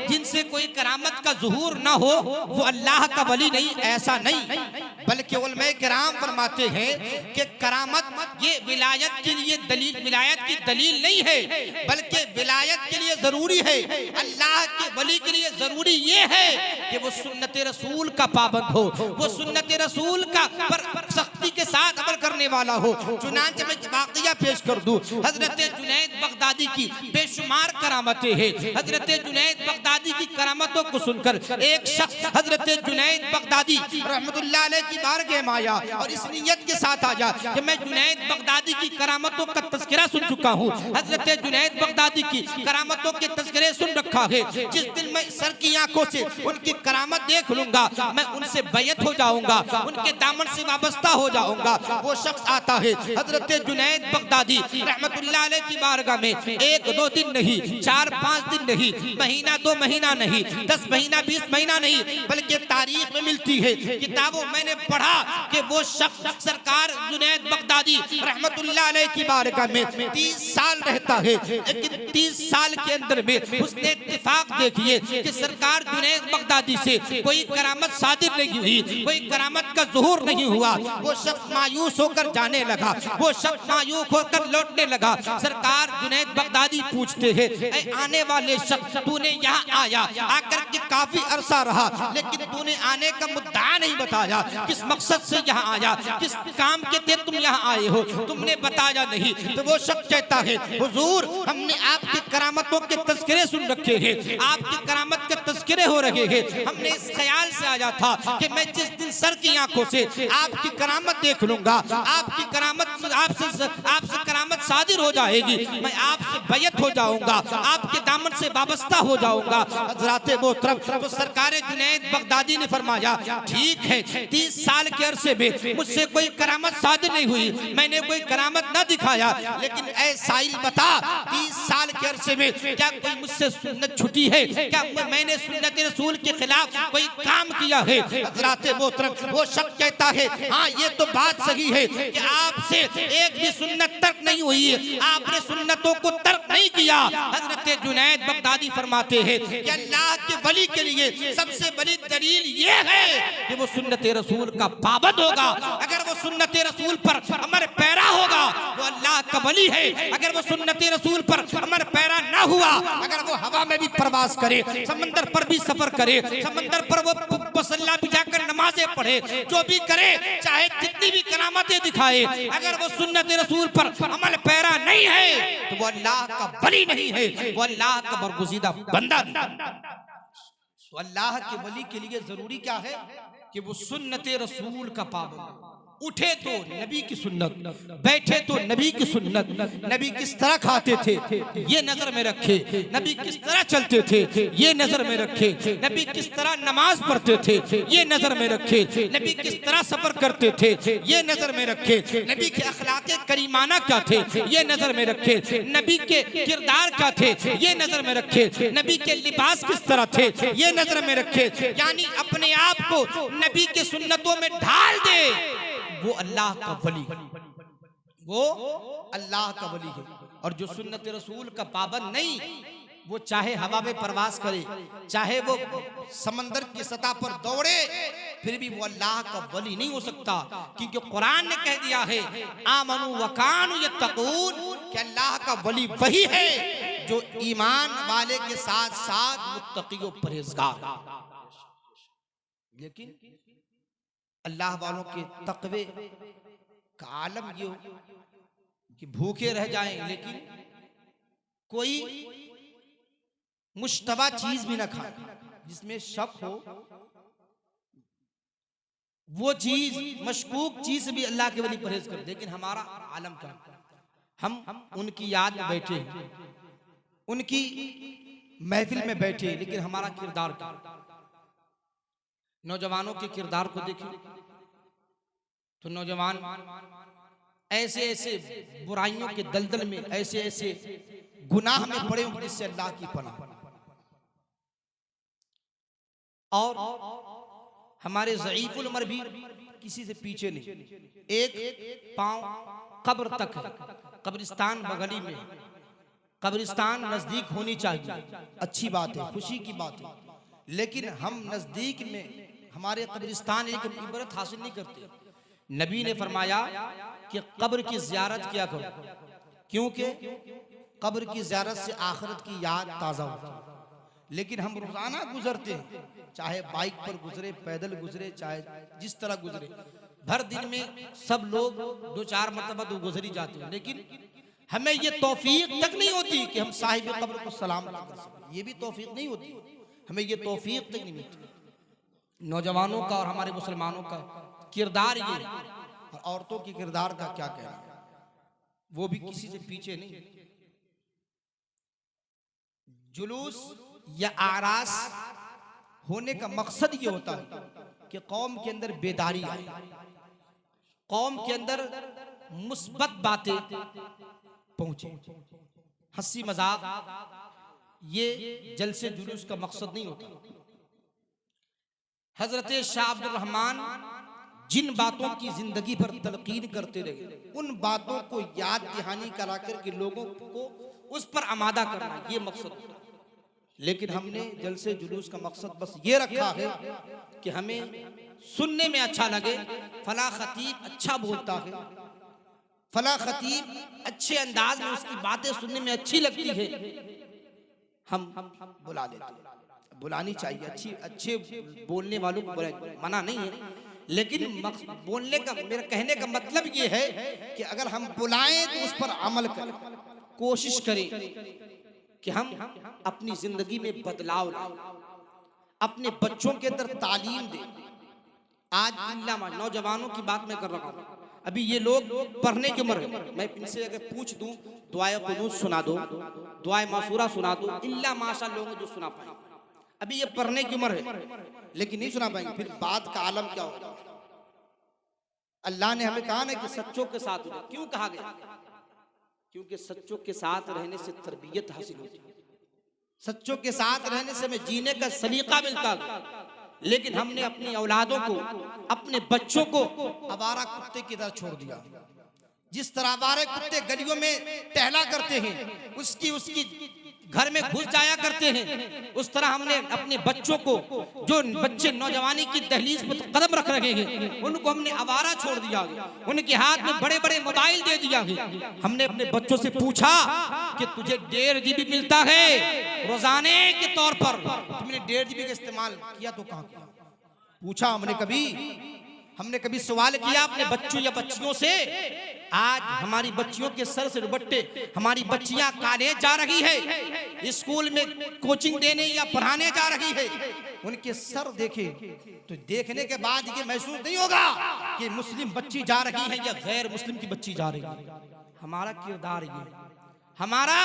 जिनसे कोई करामत का ज़ुहूर ना हो वो अल्लाह का वली नहीं, ऐसा नहीं। बल्कि उलमा किराम फरमाते हैं कि करामत ये विलायत के लिए दलील, विलायत की दलील नहीं है, बल्कि विलायत के लिए जरूरी है, अल्लाह के वली के लिए जरूरी ये है कि वो सुन्नत रसूल का पाबंद हो, वो सुन्नत रसूल का पर सख्ती के साथ अमल करने वाला हो। चुनांचे मैं वाक़या पेश कर दूं, हजरत जुनैद बगदादी की बेशुमार करामतें हैं। हजरत जुनैद बगदादी की करामतों को सुनकर एक शख्स हजरत जुनैद बगदादी रहमतुल्लाह अलैह की बारगाह में आया और इस नियत के साथ आया कि मैं जुनैद बगदादी की करामतों का तज़किरा सुन चुका हूँ, हजरत जुनैद बगदादी की करामतों के तज़किरे सुन रखा है। जिस दिन मैं सर की आंखों से उनकी करामत देख लूंगा मैं उनसे बैयत हो जाऊंगा, उनके दामन से वाबस्ता हो जाऊंगा। वो शख्स आता है हजरत जुनैद बगदादी रहमतुल्लाह अलैह की बारगाह में एक दो दिन नहीं, 4-5 दिन नहीं, महीना 2 महीना नहीं, 10 महीना 20 महीना नहीं, बल्कि तारीख में मिलती है, किताबों मैंने पढ़ा कि वो शख्स सरकार जुनैद बगदादी रहमतुल्लाह अलैह की बारगाह में 30 साल रहता है, लेकिन 30 साल के अंदर में उसने इत्तेफाक देखिए कि सरकार जुनैद बगदादी से कोई करामत सादिर नहीं हुई, कोई करामत का ज़ुहूर नहीं हुआ। वो शख्स मायूस होकर जाने लगा, वो शख्स मायूस होकर लौटने लगा। सरकार जुनैद बगदादी पूछते हैं, ऐ आने वाले शख्स, तूने यहाँ आया, आकर के काफी अरसा रहा, लेकिन तूने आने का मुद्दा नहीं बताया, किस मकसद से यहाँ आया, किस काम के लिए तुम यहाँ आए हो, तुमने बताया नहीं। तो वो शख्स कहता है, हुजूर हमने आपकी करामतों के तज़किरे सुन रखे हैं, आपकी करामत के तज़किरे हो रहे हैं, हमने इस ख्याल से आया था कि मैं जिस दिन सर की आंखों से आपकी करामत देख लूंगा, आपकी करामत आपसे करामत सादिर हो जाएगी, मैं आपसे बैयत हो जाऊंगा, आपके दामन से वाबस्ता हो जाऊंगा। हज़रात मोहतरम, तो सरकार जुनैद बगदादी ने फरमाया, ठीक है, 30 साल के अरसे में मुझसे कोई करामत सादिर नहीं हुई, मैंने कोई करामत ना दिखाया, लेकिन ऐ साइल बता, 30 साल के अरसे में क्या कोई मुझसे सुन्नत छुटी है, क्या मैंने सुन्नत रसूल के खिलाफ कोई काम किया है? हज़रात मोहतरम, वो शख्स कहता है, हाँ ये तो बात सही है कि आपसे एक भी सुन्नत तर्क नहीं हुई है, आपने सुन्नतों को तर्क नहीं किया। हज़रत जुनैद बगदादी फरमाते हैं कि अल्लाह के वली के लिए सबसे बड़ी दलील ये है कि वो सुन्नत रसूल का पाबंद होगा। अगर वो सुन्नत रसूल पर अमर पैरा होगा, वो अल्लाह का वली है। अगर वो सुन्नत रसूल पर अमर पैरा ना हुआ, अगर वो हवा में भी परवास करे, समंदर पर भी सफर करे, समंदर पर वो मसल्ला बिछाकर नमाजें पढ़े, जो भी करे, चाहे जितनी भी करामतें दिखाए, अगर वो सुन्नत रसूल पर अमल पैरा नहीं है तो वो अल्लाह का वली नहीं है, वो अल्लाह का बरगुज़ीदा बंदा नहीं। तो अल्लाह के वली के लिए जरूरी क्या है कि वो सुन्नत रसूल का पाबंद, उठे तो नबी की सुन्नत, बैठे तो नबी की सुन्नत, नबी किस तरह खाते थे ये नजर में रखे, नबी किस तरह चलते थे ये नजर में रखे, नबी किस तरह नमाज पढ़ते थे ये नजर में रखे, नबी किस तरह सफर करते थे ये नजर में रखे, नबी के अखलाके करीमाना क्या थे ये नजर में रखे, नबी के किरदार क्या थे ये नजर में रखे, नबी के लिबास किस तरह थे ये नजर में रखे, यानी अपने आप को नबी के सुन्नतों में ढाल दे। वो अल्लाह का वली, वो अल्लाह का वली है। और जो सुन्नत रसूल का पाबंद नहीं, वो चाहे हवा में प्रवास करे, चाहे वो समंदर की सतह पर दौड़े, फिर भी वो अल्लाह का वली नहीं हो सकता, क्योंकि कुरान ने कह दिया है, आमनु व कानू यत्तकून, कि अल्लाह का वली वही है जो ईमान वाले के साथ साथ मुत्तकी व परहेजगार। लेकिन अल्लाह वालों के तकवे का आलम ये हो कि भूखे रह जाएं, लेकिन कोई मुश्तबा चीज भी ना खाए जिसमें शक हो, वो चीज मशकूक चीज भी अल्लाह के वली परहेज कर। लेकिन हमारा आलम क्या, हम उनकी याद में बैठे, उनकी महफिल में बैठे, लेकिन हमारा किरदार क्या? नौजवानों के किरदार को देखिए तो नौजवान ऐसे ऐसे बुराइयों के दलदल में, ऐसे ऐसे गुनाह में पड़े हों जिससे अल्लाह की पनाह। और हमारे ज़ईफ़ुल उमर भी किसी से पीछे नहीं, एक पांव कब्र तक है, कब्रिस्तान बगली में, कब्रिस्तान नजदीक होनी चाहिए, अच्छी बात है, खुशी की बात है, लेकिन हम नजदीक में हमारे कब्रिस्तान एक इबरत हासिल नहीं करते। नबी ने फरमाया कि कब्र की ज़ियारत किया करो, क्योंकि कब्र की ज़ियारत से आखिरत की याद ताज़ा होती है। लेकिन हम रोज़ाना गुजरते हैं, चाहे बाइक पर गुजरे, पैदल गुजरे, चाहे जिस तरह गुजरे, भर दिन में सब लोग 2-4 मरतबा तो गुजर ही जाते हैं, लेकिन हमें ये तौफीक तक नहीं होती कि हम साहिब कब्र को सलाम कर सकें। ये भी तौफीक नहीं होती, हमें ये तौफीक तक नहीं मिलती। नौजवानों का और हमारे मुसलमानों का किरदार ये, और औरतों के किरदार का क्या कहना, वो भी किसी से पीछे नहीं। जुलूस या आरास होने का मकसद ये होता है कि कौम के अंदर बेदारी आए, कौम के अंदर मुस्बत बातें पहुंचे। हंसी मजाक ये जलसे जुलूस का मकसद नहीं होता। हजरत शाह अब्दुल रहमान जिन बातों की जिंदगी भर तलकीन करते रहे, उन बातों को याद दहानी करा कर के लोगों को उस पर आमादा करना, ये मकसद होता है। लेकिन हमने जलसे जुलूस का मकसद बस ये रखा है कि हमें सुनने में अच्छा लगे, फला खतीब अच्छा बोलता है, फला खतीब अच्छे अंदाज में उसकी बातें सुनने में अच्छी लगती है, हम बुला लेते हैं। बुलानी चाहिए, अच्छे बोलने वालों को मना नहीं है, लेकिन बोलने का मेरा कहने का मतलब ये है कि अगर हम बुलाएं तो उस पर अमल करें, कोशिश करें कि हम अपनी जिंदगी में बदलाव लाएं, अपने बच्चों के अंदर तालीम दें। आज नौजवानों की बात मैं कर रहा हूँ, अभी ये लोग पढ़ने की उम्र है, मैं इनसे अगर पूछ दूं दुआए कुनूत सुना दो, दुआए मासूरा सुना दो, इल्ला माशा लोग जो सुना पाएंगे। अभी ये पढ़ने की उम्र है लेकिन नहीं सुना पाएंगे, फिर बाद का आलम क्या होगा। अल्लाह ने हमें कहा ना कि सच्चों के साथ रहो। क्यों कहा गया? क्योंकि सच्चों के साथ रहने से तरबियत हासिल होती है, सच्चों के साथ रहने से हमें जीने का सलीका मिलता है। लेकिन हमने अपनी औलादों को, अपने बच्चों को आवारा कुत्ते की तरह छोड़ दिया। जिस तरह आवारा कुत्ते गलियों में टहला करते हैं, उसकी घर में घुस जाया करते हैं, उस तरह हमने अपने बच्चों को, जो बच्चे नौजवानी की दहलीज पर कदम रख रहे हैं, उनको हमने आवारा छोड़ दिया। उनके हाथ में बड़े बड़े मोबाइल दे दिया है। हमने अपने बच्चों से पूछा कि तुझे 1.5 GB मिलता है रोजाने के तौर पर, तुमने 1.5 GB का इस्तेमाल किया तो कहाँ किया? पूछा हमने कभी सवाल किया अपने बच्चों या बच्चियों से? आज हमारी बच्चियों के सर से दुपट्टे, हमारी बच्चियां कॉलेज जा रही है, स्कूल में कोचिंग देने या पढ़ाने जा रही है, उनके सर देखे तो देखने के बाद ये महसूस नहीं होगा कि मुस्लिम बच्ची जा रही है या गैर मुस्लिम की बच्ची जा रही है। हमारा किरदार ये, हमारा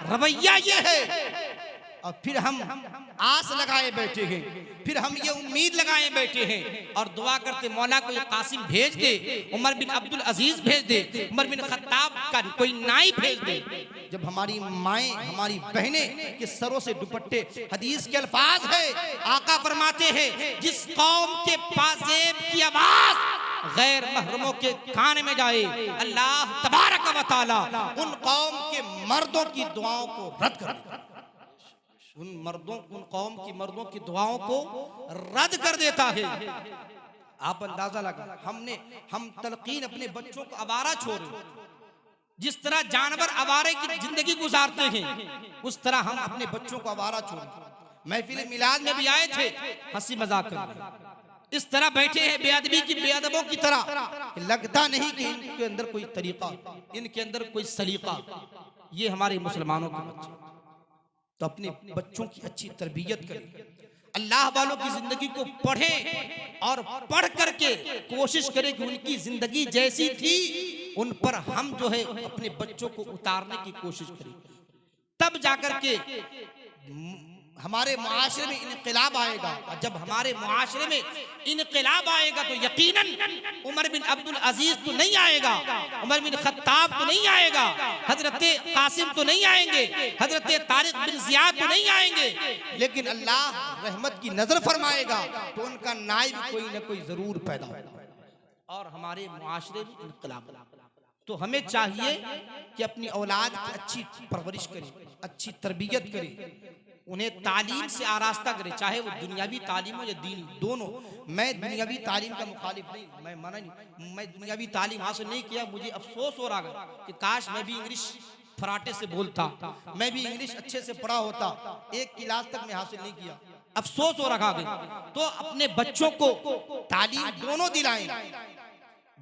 रवैया ये है। और फिर हम आस लगाए बैठे हैं, फिर हम ये उम्मीद लगाए बैठे हैं और दुआ करते मौला कोई कासिम भेज दे, उमर बिन अब्दुल अजीज भेज दे, उमर बिन खत्ताब का कोई नाई भेज दे। जब हमारी माएं, हमारी बहनें के सरों से दुपट्टे, हदीस के अल्फाज है, आका फरमाते हैं जिस कौम के पाजेब की आवाज गैर महरमों के कान में जाए, अल्लाह तबारक व तआला उन कौम के मर्दों की दुआओं को रद्द कर देता, उन कौम की मर्दों की दुआओं को रद्द कर देता है। आप अंदाजा लगा, हम तलकीन अपने बच्चों को आवारा छोड़े, जिस तरह जानवर आवारे की जिंदगी गुजारते हैं, उस तरह हम अपने बच्चों को आवारा छोड़े। महफिल मिलाद में भी आए थे, हंसी मजाक कर इस तरह बैठे हैं बेअदबी की, बेअदबों की तरह, लगता नहीं कि इनके अंदर कोई तरीका, इनके अंदर कोई सलीका। ये हमारे मुसलमानों के बच्चे, तो अपने बच्चों की अच्छी तरबियत करें, अल्लाह वालों की जिंदगी को पढ़ें और पढ़ करके कोशिश करें कि उनकी जिंदगी जैसी थी उन पर हम जो है अपने बच्चों को उतारने की कोशिश करें। तब जाकर के हमारे मुआशरे में इनकलाब आएगा, और जब हमारे मुआशरे में इनकलाब आएगा तो यकीनन उमर बिन अब्दुल अजीज तो नहीं आएगा, उमर बिन खत्ताब तो नहीं आएगा, हजरत कासिम तो नहीं आएंगे, हजरत तारिक बिन जियाद तो नहीं आएंगे, लेकिन अल्लाह रहमत की नजर फरमाएगा तो उनका नाइब कोई न कोई जरूर पैदा होगा और हमारे मुआशरे में इनकलाब। तो हमें चाहिए कि अपनी औलाद की अच्छी परवरिश करें, अच्छी तरबियत करें, उन्हें तालीम से आरास्ता करें, चाहे वो दुनियावी तालीम हो या दीनी, दोनों। मैं दुनियावी तालीम का मुखालिफ नहीं, मैं मना नहीं, मैं दुनियावी तालीम हासिल नहीं किया, मुझे अफसोस हो रहा है कि काश मैं भी इंग्लिश फराटे से बोलता, मैं भी इंग्लिश अच्छे से पढ़ा होता, एक क्लास तक मैं हासिल नहीं किया, अफसोस हो रहा है। तो अपने बच्चों को तालीम दोनों दिलाएं,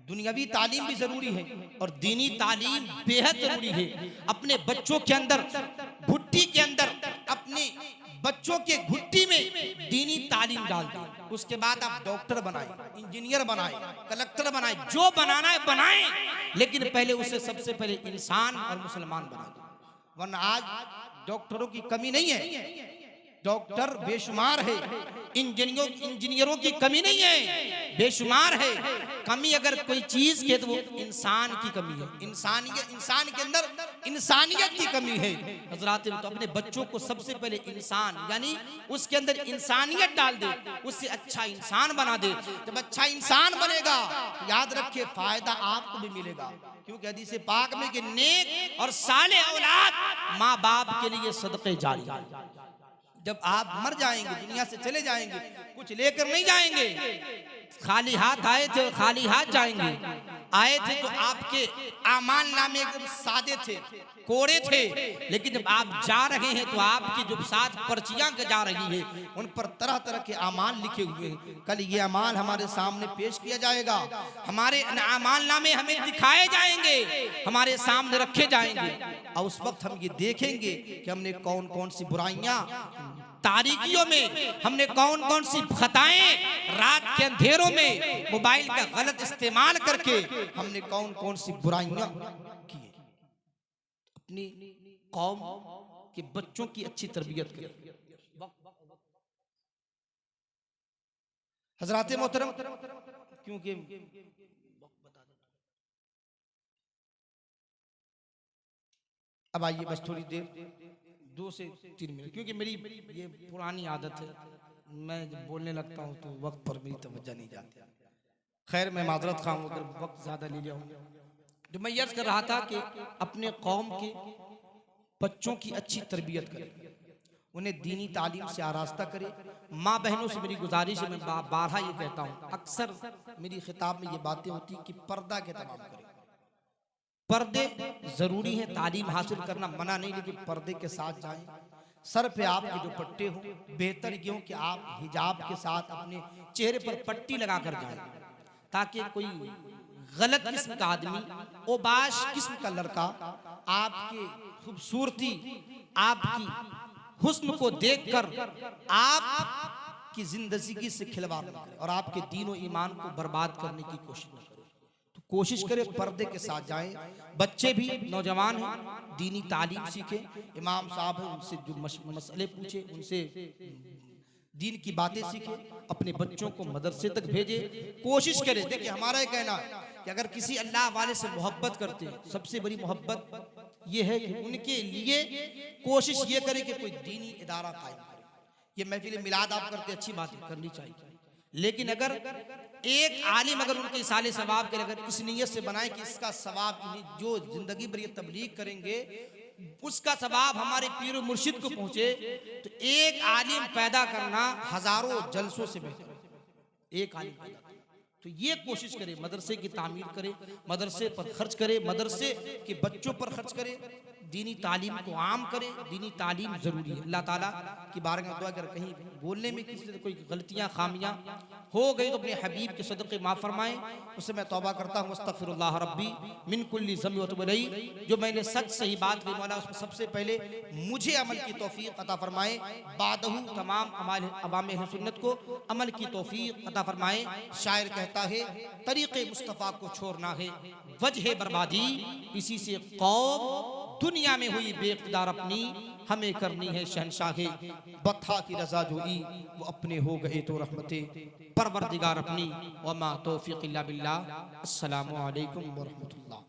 दुनियावी तालीम भी जरूरी है और दीनी तालीम बेहद जरूरी है। अपने बच्चों के अंदर, भुट्टी के अंदर, अपने बच्चों के घुट्टी में दीनी तालीम डाल दें, उसके बाद आप डॉक्टर बनाएं, इंजीनियर बनाएं, कलेक्टर बनाएं, जो बनाना है बनाएं, लेकिन पहले उसे सबसे पहले इंसान और मुसलमान बनाएं। वरना आज डॉक्टरों की कमी नहीं है, डॉक्टर बेशुमार है, इंजीनियरों की कमी नहीं है, बेशुमार है। कमी अगर कोई चीज के तो वो इंसान की कमी है। इंसान के अंदर इंसानियत की कमी है। हजरात तो अपने बच्चों को सबसे पहले इंसान यानी उसके अंदर इंसानियत डाल दे, उससे अच्छा इंसान बना दे। जब अच्छा इंसान बनेगा याद रखिए फायदा आपको भी मिलेगा, क्योंकि हदीस पाक में कि नेक और साले औलाद माँ बाप के लिए सदक़े जारी। जब आप मर जाएंगे, दुनिया से चले जाएंगे, कुछ लेकर नहीं जाएंगे। खाली हाथ आए थे, खाली हाथ जाएंगे। आए थे तो आपके आमाल नामे एकदम सादे थे, कोड़े थे, लेकिन जब आप जा रहे हैं तो आपकी जो साथ पर्चियां जा रही है उन पर तरह तरह के आमाल लिखे हुए हैं। कल ये अमाल हमारे सामने पेश किया जाएगा, हमारे आमाल नामे हमें दिखाए जाएंगे, हमारे सामने रखे जाएंगे, और उस वक्त हम ये देखेंगे कि हमने कौन कौन सी बुराइयां, तारीकियों में हमने कौन कौन सी खताएं, रात के अंधेरों में मोबाइल का गलत इस्तेमाल करके हमने कौन कौन सी बुराइयां की। अपनी कौम के बच्चों की अच्छी तरबियत करें। हजरात मोहतरम, क्योंकि अब आइए बस थोड़ी देर 2 से 3 मिनट, क्योंकि मेरी ये पुरानी आदत है, मैं जब बोलने लगता हूँ तो वक्त पर मेरी तवज्जो नहीं जाती। खैर मैं माजरत खा हूँ अगर वक्त ज़्यादा ले लिया हूँ। जो मैं यर्ज कर रहा था कि अपने कौम के बच्चों की अच्छी तरबियत करें, उन्हें दीनी तालीम से आरास्ता करें। माँ बहनों से मेरी गुजारिश है, मैं बारहा ये कहता हूँ, अक्सर मेरी खिताब में ये बातें होती कि पर्दा के तमाम करें। पर्दे जरूरी है, तालीम हासिल करना मना नहीं, लेकिन पर्दे के साथ जाएं। सर पे आपके जो पट्टे हो, बेहतर ये हो कि आप हिजाब के साथ अपने चेहरे पर पट्टी लगा कर जाएं, ताकि कोई गलत किस्म का आदमी, ओबाश किस्म का लड़का आपकी खूबसूरती, आपकी हुस्न को देखकर आपकी जिंदगी से खिलवाड़ न करे और आपके दीन और ईमान को बर्बाद करने की कोशिश न करे। तो कोशिश करें पर्दे के साथ जाएं। बच्चे भी नौजवान हैं, दीनी तालीम सीखें। इमाम साहब हैं, उनसे जो मसले पूछे, उनसे दीन की बातें सीखें। अपने बच्चों को मदरसे तक भेजे, कोशिश करें। देखिए हमारा ये कहना है कि अगर किसी अल्लाह वाले से मोहब्बत करते हैं, सबसे बड़ी मोहब्बत ये है कि उनके लिए कोशिश ये करें कि कोई दीनी इदारा कायम करे। ये महफिल मिलाद आप करते, अच्छी बात करनी चाहिए, लेकिन अगर एक आलिम अगर उनके इसाले सवाब के अगर इस नीयत से बनाए कि इसका सवाब जो जिंदगी भर ये तबलीग करेंगे उसका सवाब हमारे पीर मुर्शिद को पहुंचे, तो एक आलिम पैदा करना हजारों जलसों से बेहतर है। एक आलिम पैदा, तो ये कोशिश करे, मदरसे की तामीर करे, मदरसे पर खर्च करे, मदरसे के बच्चों पर खर्च करे, दीनी तालीम को आम करे। दीनी तालीम जरूरी है। अल्लाह ताला की बारगाह में दुआ कर, कहीं बोलने में किसी से कोई गलतियां खामियां हो गई तो अपने हबीब के सदक़े माफ़ फरमाएं। उससे मैं तौबा करता हूँ, अस्तग़फिरुल्लाह रब्बी मिन कुल्ली ज़म्बि व अतूबु इलैह। जो मैंने सच सही बात कही मौला, उसमें सबसे पहले मुझे अमल की तौफीक अता फरमाए, बादहू तमाम अवाम अहले सुन्नत को अमल की तौफीक अता फरमाए। शायर कहता है, तरीक़े मुस्तफ़ा को छोड़ना है वजह बर्बादी, इसी से कौम दुनिया में हुई बेइक़्तिदार, अपनी हमें करनी है शहंशाहे बथा की रज़ा जोई, वो अपने हो गए तो रहमते परवरदिगार अपनी। वमा तौफ़ीक़ इल्ला बिल्लाह। अस्सलामु अलैकुम व रहमतुल्लाह।